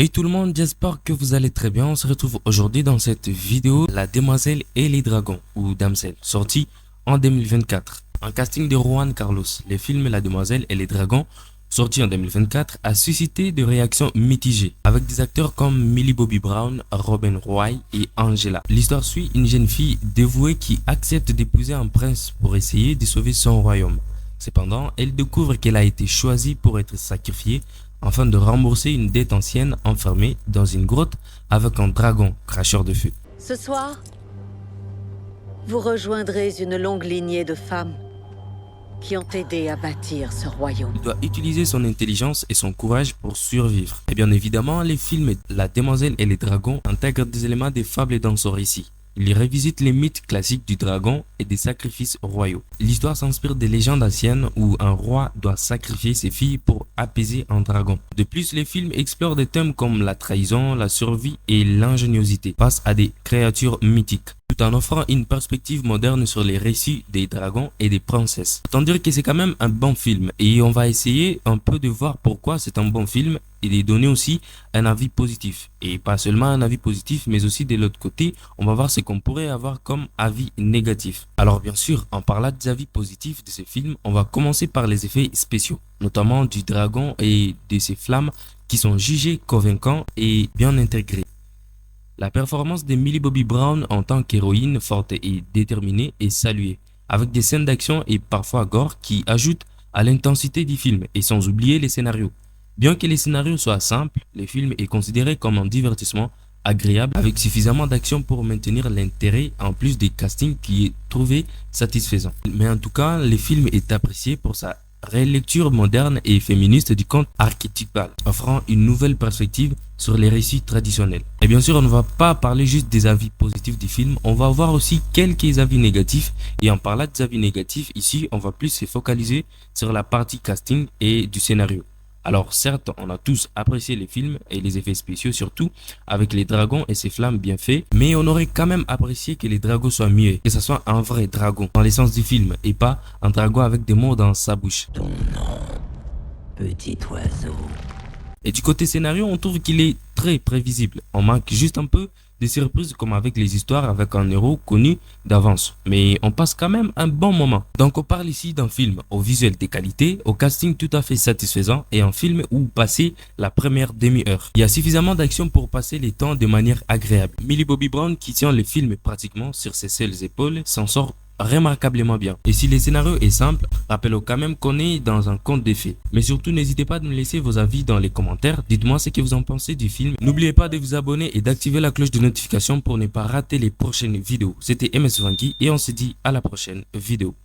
Hey tout le monde, j'espère que vous allez très bien. On se retrouve aujourd'hui dans cette vidéo La Demoiselle et les Dragons ou Damsel, sorti en 2024. Un casting de Juan Carlos. Le film La Demoiselle et les Dragons, sorti en 2024, a suscité des réactions mitigées avec des acteurs comme Millie Bobby Brown, Robin Wright et Angela. L'histoire suit une jeune fille dévouée qui accepte d'épouser un prince pour essayer de sauver son royaume. Cependant, elle découvre qu'elle a été choisie pour être sacrifiée afin de rembourser une dette ancienne enfermée dans une grotte avec un dragon cracheur de feu. Ce soir, vous rejoindrez une longue lignée de femmes qui ont aidé à bâtir ce royaume. Il doit utiliser son intelligence et son courage pour survivre. Et bien évidemment, les films La Demoiselle et les Dragons intègrent des éléments des fables dans son récit. Il revisite les mythes classiques du dragon et des sacrifices royaux. L'histoire s'inspire des légendes anciennes où un roi doit sacrifier ses filles pour apaiser un dragon. De plus, les films explorent des thèmes comme la trahison, la survie et l'ingéniosité face à des créatures mythiques, tout en offrant une perspective moderne sur les récits des dragons et des princesses. Autant dire que c'est quand même un bon film et on va essayer un peu de voir pourquoi c'est un bon film et de donner aussi un avis positif. Et pas seulement un avis positif, mais aussi de l'autre côté, on va voir ce qu'on pourrait avoir comme avis négatif. Alors bien sûr, en parlant des avis positifs de ce film, on va commencer par les effets spéciaux, notamment du dragon et de ses flammes qui sont jugés convaincants et bien intégrés. La performance de Millie Bobby Brown en tant qu'héroïne forte et déterminée est saluée, avec des scènes d'action et parfois gore qui ajoutent à l'intensité du film, et sans oublier les scénarios. Bien que les scénarios soient simples, le film est considéré comme un divertissement agréable avec suffisamment d'action pour maintenir l'intérêt en plus des castings qui est trouvé satisfaisant. Mais en tout cas, le film est apprécié pour sa relecture moderne et féministe du conte archétypal, offrant une nouvelle perspective sur les récits traditionnels. Et bien sûr, on ne va pas parler juste des avis positifs du film, on va voir aussi quelques avis négatifs. Et en parlant des avis négatifs, ici, on va plus se focaliser sur la partie casting et du scénario. Alors certes, on a tous apprécié les films et les effets spéciaux surtout avec les dragons et ses flammes bien faits, mais on aurait quand même apprécié que les dragons soient muets, que ce soit un vrai dragon dans l'essence du film et pas un dragon avec des mots dans sa bouche. Ton nom, petit oiseau. Et du côté scénario, on trouve qu'il est très prévisible. On manque juste un peu de surprises comme avec les histoires avec un héros connu d'avance. Mais on passe quand même un bon moment. Donc on parle ici d'un film au visuel de qualité, au casting tout à fait satisfaisant et un film où passer la première demi-heure. Il y a suffisamment d'action pour passer les temps de manière agréable. Millie Bobby Brown, qui tient le film pratiquement sur ses seules épaules, s'en sort remarquablement bien. Et si le scénario est simple, rappelons quand même qu'on est dans un conte de fées. Mais surtout, n'hésitez pas à me laisser vos avis dans les commentaires. Dites-moi ce que vous en pensez du film. N'oubliez pas de vous abonner et d'activer la cloche de notification pour ne pas rater les prochaines vidéos. C'était MS Vanky et on se dit à la prochaine vidéo.